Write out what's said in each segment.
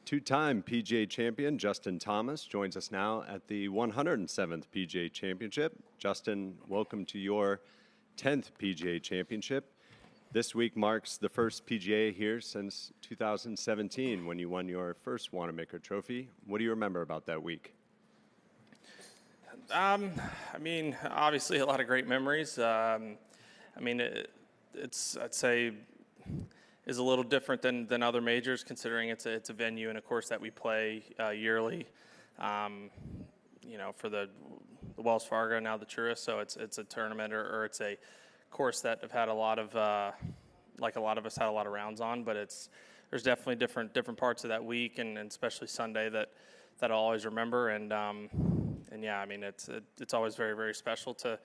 Two-time PGA champion Justin Thomas joins us now at the 107th PGA Championship. Justin, welcome to your 10th PGA Championship. This week marks the first PGA here since 2017 when you won your first Wanamaker Trophy. What do you remember about that week? Obviously a lot of great memories. It's I'd say is a little different than other majors, considering it's a venue and a course that we play yearly. For the Wells Fargo, now the Truist, so it's a tournament or it's a course that have had a lot of like a lot of us had a lot of rounds on, but there's definitely different parts of that week and especially Sunday that I'll always remember it's always very, very special to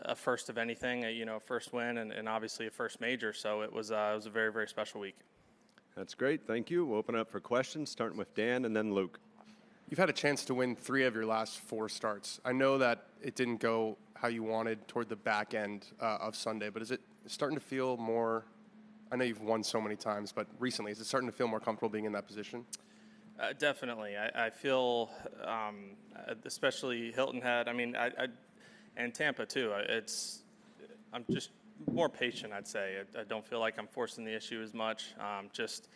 a first of anything, first win and obviously a first major. So it was a very, very special week. That's great. Thank you. We'll open up for questions, starting with Dan and then Luke. You've had a chance to win 3 of your last 4 starts. I know that it didn't go how you wanted toward the back end of Sunday, but is it starting to feel more, I know you've won so many times, but recently, is it starting to feel more comfortable being in that position? Definitely. I feel, especially Hilton Head, and Tampa too. I'm just more patient, I'd say. I don't feel like I'm forcing the issue as much. Just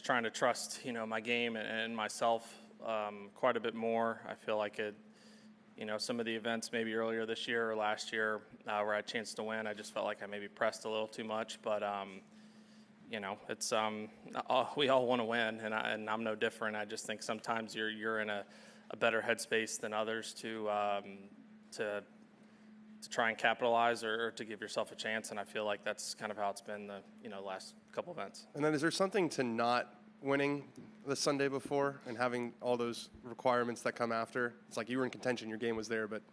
trying to trust, my game and myself quite a bit more. I feel like some of the events maybe earlier this year or last year where I had a chance to win, I just felt like I maybe pressed a little too much. But it's we all want to win, and I'm no different. I just think sometimes you're in a better headspace than others to try and capitalize or to give yourself a chance, and I feel like that's kind of how it's been the last couple events. And then is there something to not winning the Sunday before and having all those requirements that come after? It's like you were in contention, your game was there, but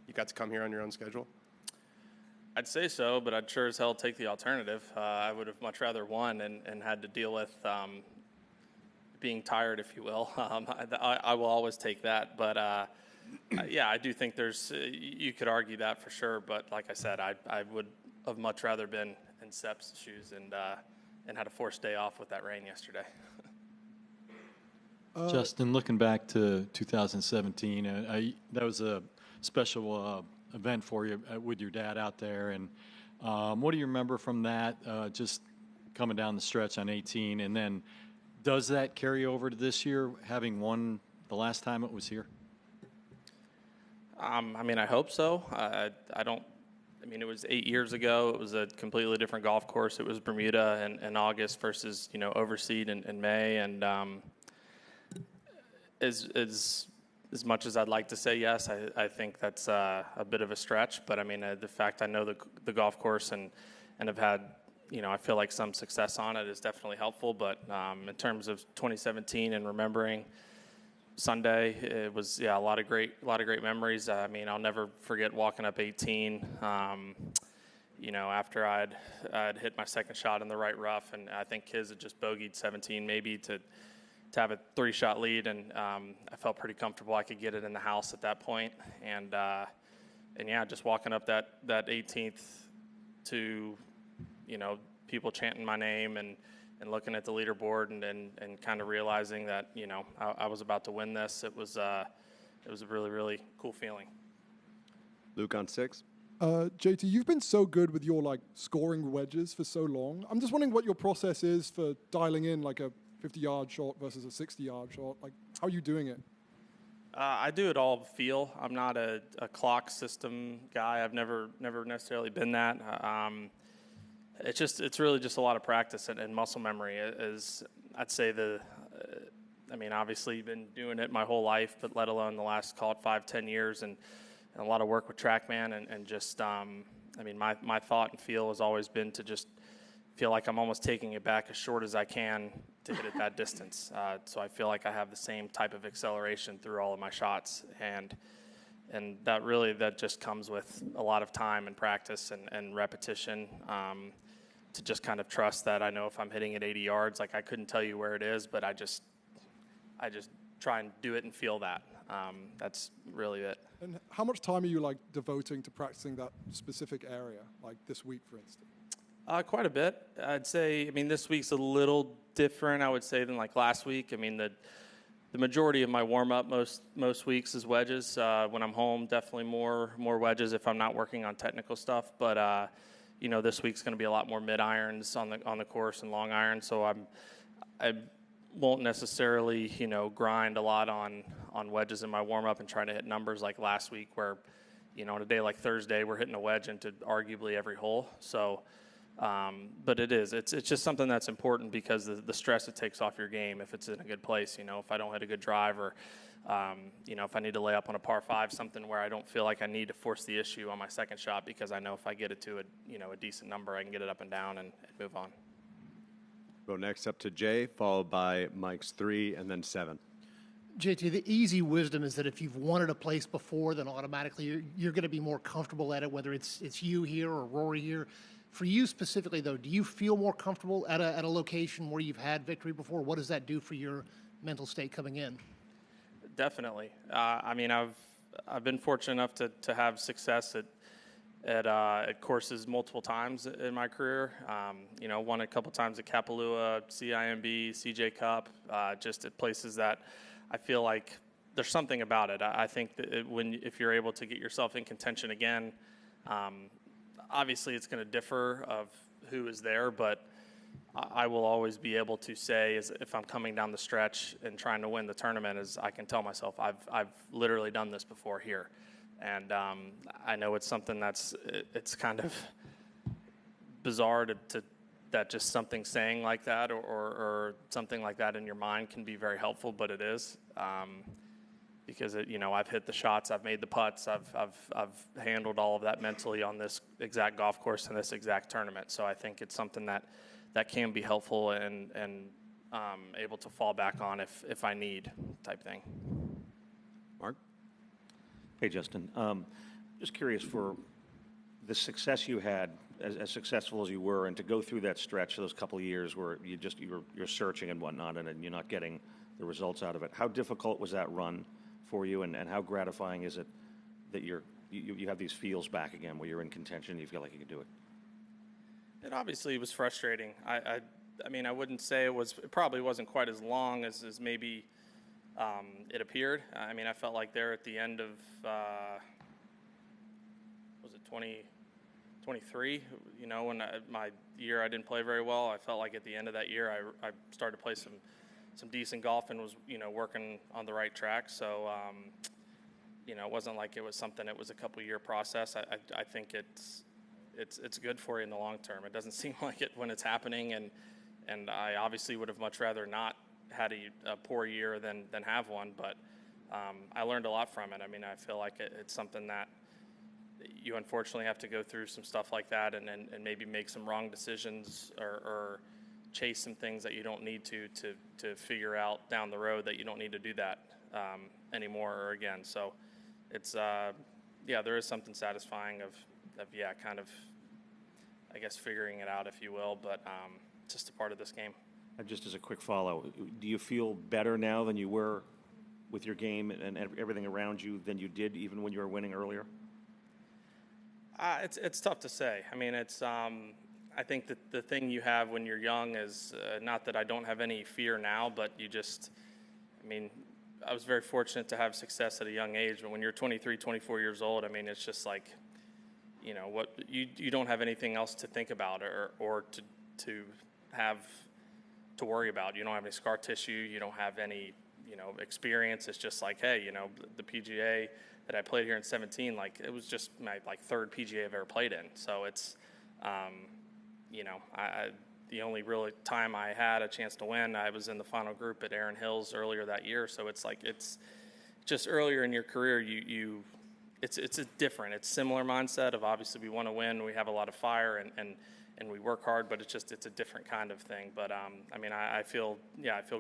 you got to come here on your own schedule? I'd say so, but I'd sure as hell take the alternative. I would have much rather won and had to deal with being tired, if you will. I will always take that, but I do think you could argue that for sure, but like I said, I would have much rather been in Sepp's shoes and had a forced day off with that rain yesterday. Justin, looking back to 2017, that was a special event for you with your dad out there, and what do you remember from that, just coming down the stretch on 18, and then does that carry over to this year, having won the last time it was here? I hope so. It was 8 years ago. It was a completely different golf course. It was Bermuda in August versus, Overseed in May. And as much as I'd like to say yes, I think that's a bit of a stretch. But, the fact I know the golf course and have had, I feel like some success on it is definitely helpful. But in terms of 2017 and remembering Sunday, it was a lot of great memories. I'll never forget walking up 18. After I'd hit my second shot in the right rough, and I think Kiz had just bogeyed 17 maybe to have a 3-shot lead, and I felt pretty comfortable I could get it in the house at that point. And just walking up that 18th to people chanting my name and looking at the leaderboard and kind of realizing that, I was about to win this. It was a really, really cool feeling. Luke on 6. JT, you've been so good with your scoring wedges for so long. I'm just wondering what your process is for dialing in a 50-yard shot versus a 60-yard shot. How are you doing it? I do it all feel. I'm not a clock system guy. I've never necessarily been that. It's really just a lot of practice and muscle memory. Is I'd say obviously you've been doing it my whole life, but let alone the last, call it 5-10 years, and a lot of work with TrackMan and just my thought and feel has always been to just feel like I'm almost taking it back as short as I can to hit it that distance. So I feel like I have the same type of acceleration through all of my shots, and that just comes with a lot of time and practice and repetition. To just kind of trust that I know if I'm hitting at 80 yards, I couldn't tell you where it is, but I just try and do it and feel that. That's really it. And how much time are you devoting to practicing that specific area, this week, for instance? Quite a bit. I'd say, I mean, this week's a little different, I would say, than like last week. I mean, the majority of my warm-up most weeks is wedges. When I'm home, definitely more wedges if I'm not working on technical stuff. But, this week's going to be a lot more mid-irons on the course and long irons. So I won't necessarily, grind a lot on wedges in my warm-up and try to hit numbers like last week where, on a day like Thursday, we're hitting a wedge into arguably every hole. So, but it's just something that's important because the stress it takes off your game if it's in a good place. If I don't hit a good drive or, if I need to lay up on a par 5, something where I don't feel like I need to force the issue on my second shot because I know if I get it to a decent number, I can get it up and down and move on. Go next up to Jay, followed by Mike's 3 and then 7. JT, the easy wisdom is that if you've won at a place before, then automatically you're going to be more comfortable at it, whether it's you here or Rory here. For you specifically, though, do you feel more comfortable at a location where you've had victory before? What does that do for your mental state coming in? Definitely. I've been fortunate enough to have success at courses multiple times in my career. Won a couple times at Kapalua, CIMB, CJ Cup, just at places that I feel like there's something about it. I think that if you're able to get yourself in contention again, obviously it's going to differ of who is there, but I will always be able to say if I'm coming down the stretch and trying to win the tournament is I can tell myself I've literally done this before here. And I know it's something it's kind of bizarre to that just something saying like that or something like that in your mind can be very helpful, but it is because I've hit the shots, I've made the putts, I've handled all of that mentally on this exact golf course and this exact tournament. So I think it's something that can be helpful and able to fall back on if I need type thing. Mark? Hey, Justin. Just curious for the success you had, as successful as you were, and to go through that stretch, those couple of years where you're searching and whatnot, and you're not getting the results out of it. How difficult was that run for you, and how gratifying is it that you have these feels back again, where you're in contention, and you feel like you can do it? It obviously was frustrating. I wouldn't say it probably wasn't quite as long as maybe it appeared. I felt like there at the end of, was it 2023? When my year I didn't play very well, I felt like at the end of that year I started to play some decent golf and was, working on the right track. So, it wasn't like it was something, it was a couple year process. I think it's good for you in the long term. It doesn't seem like it when it's happening, and I obviously would have much rather not had a poor year than have one, but I learned a lot from it. I feel like it's something that you unfortunately have to go through some stuff like that and maybe make some wrong decisions or chase some things that you don't need to figure out down the road that you don't need to do that anymore or again. So it's, there is something satisfying of kind of, I guess, figuring it out, if you will, but just a part of this game. Just as a quick follow, do you feel better now than you were with your game and everything around you than you did even when you were winning earlier? It's tough to say. I think that the thing you have when you're young is not that I don't have any fear now, but I was very fortunate to have success at a young age, but when you're 23, 24 years old, it's just like, what you don't have anything else to think about or to have to worry about. You don't have any scar tissue. You don't have any, experience. It's just like, hey, the PGA that I played here in 17, like it was just my third PGA I've ever played in. So it's, the only really time I had a chance to win, I was in the final group at Erin Hills earlier that year. So it's like, it's just earlier in your career, it's a different, it's similar mindset of obviously we want to win, we have a lot of fire and we work hard, but it's a different kind of thing. But I feel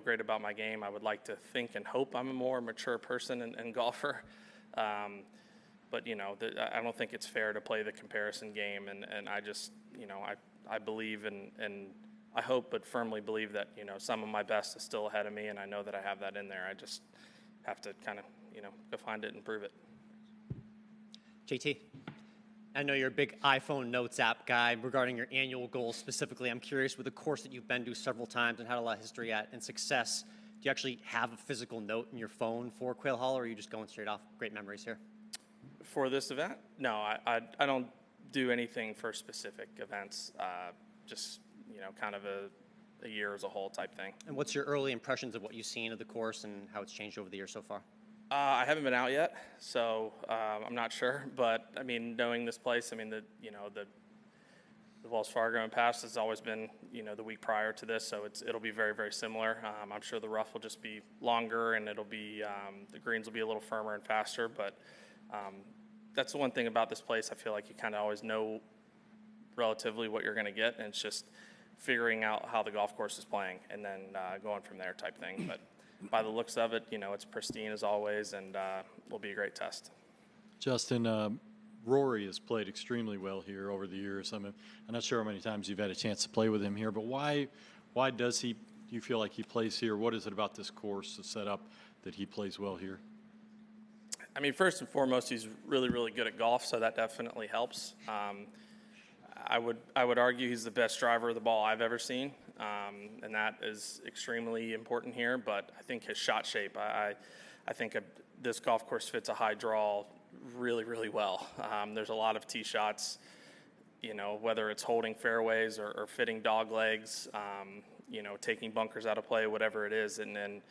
great about my game. I would like to think and hope I'm a more mature person and golfer. But I don't think it's fair to play the comparison game, and I just I believe and I hope, but firmly believe that some of my best is still ahead of me, and I know that I have that in there. I just have to kind of go find it and prove it. JT, I know you're a big iPhone Notes app guy. Regarding your annual goals specifically, I'm curious, with the course that you've been to several times and had a lot of history at and success, do you actually have a physical note in your phone for Quail Hollow, or are you just going straight off great memories here? For this event? No, I don't do anything for specific events. Just, kind of a year as a whole type thing. And what's your early impressions of what you've seen of the course and how it's changed over the years so far? I haven't been out yet, so I'm not sure. But knowing this place, the Wells Fargo and past has always been, the week prior to this, so it'll be very, very similar. I'm sure the rough will just be longer, and it'll be the greens will be a little firmer and faster. But that's the one thing about this place. I feel like you kind of always know relatively what you're going to get, and it's just figuring out how the golf course is playing, and then going from there type thing. But by the looks of it, it's pristine as always, and will be a great test. Justin, Rory has played extremely well here over the years. I'm not sure how many times you've had a chance to play with him here, but why do you feel like he plays here? What is it about this course, the setup, that he plays well here? First and foremost, he's really, really good at golf, so that definitely helps. I would argue he's the best driver of the ball I've ever seen, and that is extremely important here. But I think his shot shape, I think this golf course fits a high draw really, really well. There's a lot of tee shots, whether it's holding fairways or fitting dog legs, taking bunkers out of play, whatever it is. And then,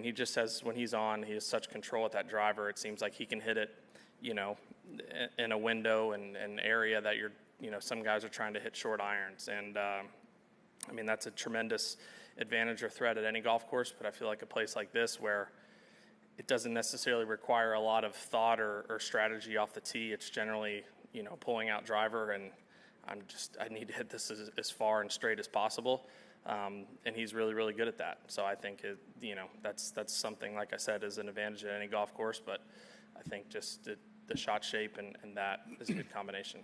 he just has, when he's on, he has such control with that driver. It seems like he can hit it, in a window and an area that some guys are trying to hit short irons. And, that's a tremendous advantage or threat at any golf course. But I feel like a place like this where it doesn't necessarily require a lot of thought or strategy off the tee. It's generally, pulling out driver, and I need to hit this as far and straight as possible. And he's really, really good at that. So I think that's something, like I said, is an advantage at any golf course. But I think just the shot shape and that is a good combination.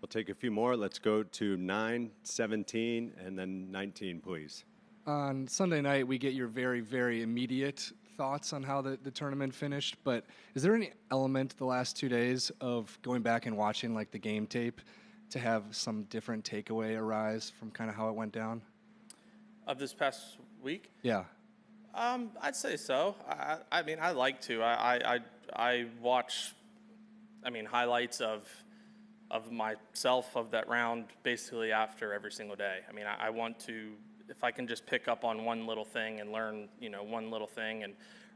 We'll take a few more. Let's go to 9, 17, and then 19, please. On Sunday night, we get your very, very immediate thoughts on how the tournament finished, but is there any element the last 2 days of going back and watching like the game tape to have some different takeaway arise from kind of how it went down? Of this past week? Yeah. I'd say so. I like to. I watch, highlights of myself of that round basically after every single day. I want to, if I can just pick up on one little thing and learn, one little thing,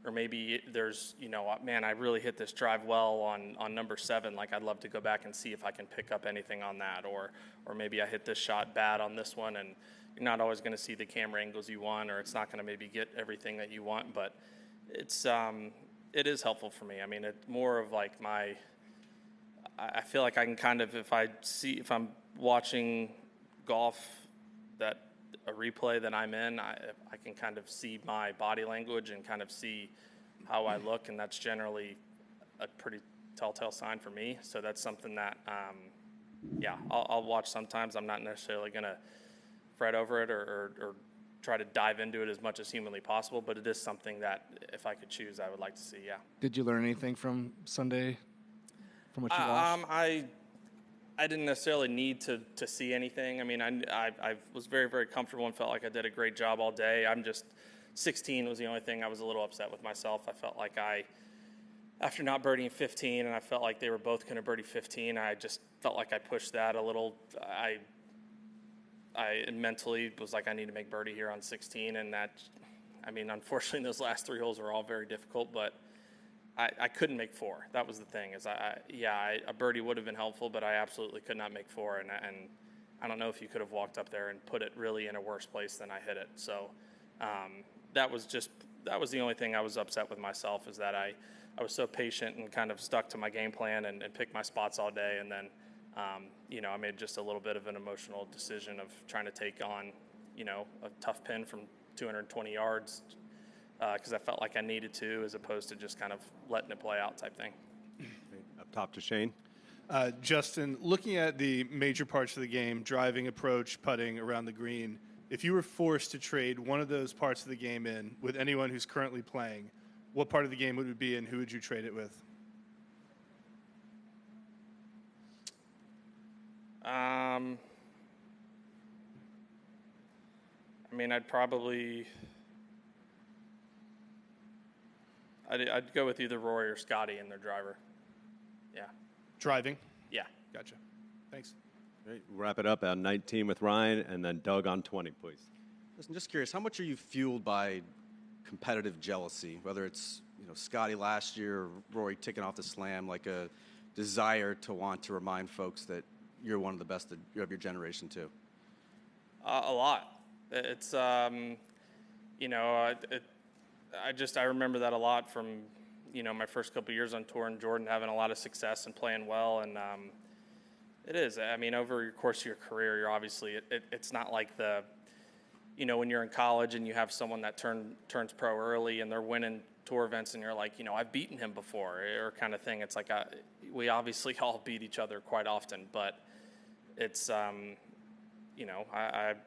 or maybe there's, I really hit this drive well on number 7. Like, I'd love to go back and see if I can pick up anything on that, or maybe I hit this shot bad on this one, and you're not always going to see the camera angles you want, or it's not going to maybe get everything that you want, but it is helpful for me. It's more of like I feel like I can kind of, if I'm watching golf, that a replay that I'm in, I can kind of see my body language and kind of see how I look, and that's generally a pretty telltale sign for me. So that's something that, I'll watch sometimes. I'm not necessarily going to fret over it or try to dive into it as much as humanly possible, but it is something that if I could choose, I would like to see, yeah. Did you learn anything from Sunday, from what you watched? I didn't necessarily need to see anything. I was very, very comfortable and felt like I did a great job all day. 16 was the only thing I was a little upset with myself. I felt like after not birdieing 15, and I felt like they were both going to birdie 15, I just felt like I pushed that a little. I mentally was like, I need to make birdie here on 16, and that, unfortunately, those last 3 holes were all very difficult, but I couldn't make 4. That was the thing. A birdie would have been helpful, but I absolutely could not make 4, and I don't know if you could have walked up there and put it really in a worse place than I hit it. So that was the only thing I was upset with myself, is that I was so patient and kind of stuck to my game plan and picked my spots all day, and then I made just a little bit of an emotional decision of trying to take on a tough pin from 220 yards. Because I felt like I needed to, as opposed to just kind of letting it play out type thing. Up top to Shane. Justin, looking at the major parts of the game, driving, approach, putting around the green, if you were forced to trade one of those parts of the game in with anyone who's currently playing, what part of the game would it be, and who would you trade it with? I mean, I'd go with either Rory or Scotty in their driver. Yeah. Driving. Yeah. Gotcha. Thanks. Great. Wrap it up at 19 with Ryan, and then Doug on 20, please. Listen, just curious, how much are you fueled by competitive jealousy, whether it's Scotty last year, or Rory taking off the slam, like a desire to want to remind folks that you're one of the best of your generation too? A lot. It's I remember that a lot from my first couple years on tour, and Jordan having a lot of success and playing well, and it is. I mean, over the course of your career, you're obviously it's not like when you're in college and you have someone that turns pro early and they're winning tour events and you're like, I've beaten him before, or kind of thing. It's like we obviously all beat each other quite often, but it's I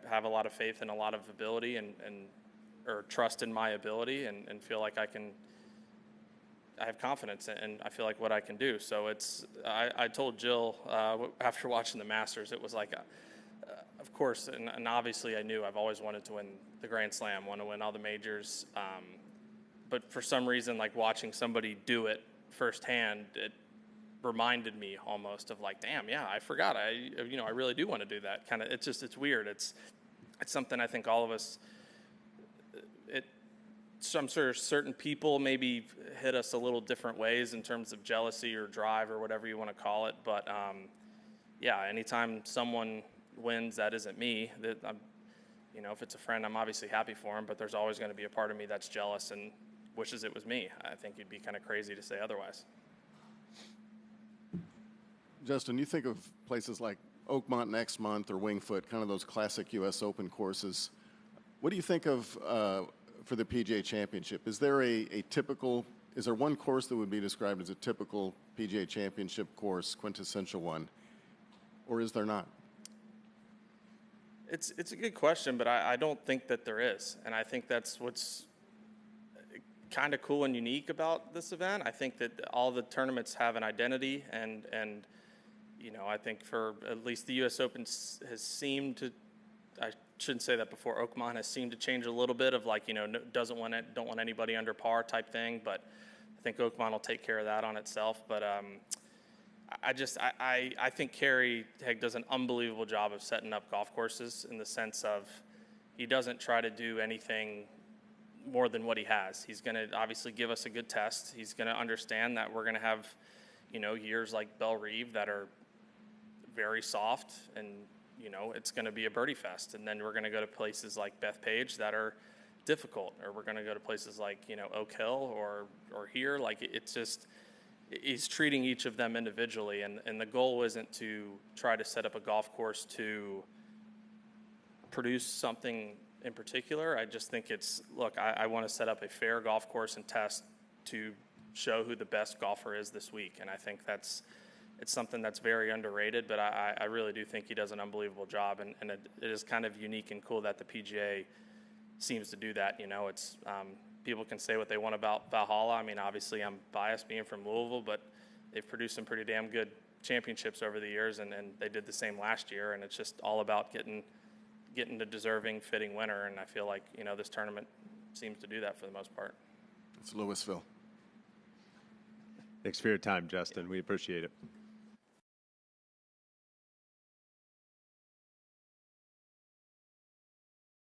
have a lot of faith and a lot of ability or trust in my ability, and feel like I have confidence, and I feel like what I can do. So I told Jill after watching the Masters, it was like of course, and obviously I knew I've always wanted to win the Grand Slam, want to win all the majors, but for some reason, like watching somebody do it firsthand, it reminded me almost of like, damn, yeah, I forgot. I really do want to do that. Kind of, it's weird. It's something I think all of us. I'm sure certain people maybe hit us a little different ways in terms of jealousy or drive or whatever you want to call it. But yeah, anytime someone wins that isn't me, that if it's a friend, I'm obviously happy for him. But there's always going to be a part of me that's jealous and wishes it was me. I think it'd be kind of crazy to say otherwise. Justin, you think of places like Oakmont next month or Wingfoot, kind of those classic U.S. Open courses. What do you think of for the PGA Championship? Is there is there one course that would be described as a typical PGA Championship course, quintessential one, or is there not? It's a good question, but I don't think that there is, and I think that's what's kind of cool and unique about this event. I think that all the tournaments have an identity, and I think for at least the U.S. Open has seemed to, I shouldn't say that before, Oakmont has seemed to change a little bit of like, don't want anybody under par type thing, but I think Oakmont will take care of that on itself. But I think Kerry Haig does an unbelievable job of setting up golf courses in the sense of he doesn't try to do anything more than what he has. He's going to obviously give us a good test. He's going to understand that we're going to have, years like Belle Reve that are very soft, and it's going to be a birdie fest. And then we're going to go to places like Bethpage that are difficult, or we're going to go to places like Oak Hill or here. Like it's just he's treating each of them individually, and the goal isn't to try to set up a golf course to produce something in particular. I just think I want to set up a fair golf course and test to show who the best golfer is this week. And I think it's something that's very underrated, but I really do think he does an unbelievable job. And it is kind of unique and cool that the PGA seems to do that. It's people can say what they want about Valhalla. I mean, obviously I'm biased being from Louisville, but they've produced some pretty damn good championships over the years, and they did the same last year. And it's just all about getting the deserving, fitting winner, and I feel like this tournament seems to do that for the most part. It's Louisville. Thanks for your time, Justin. We appreciate it.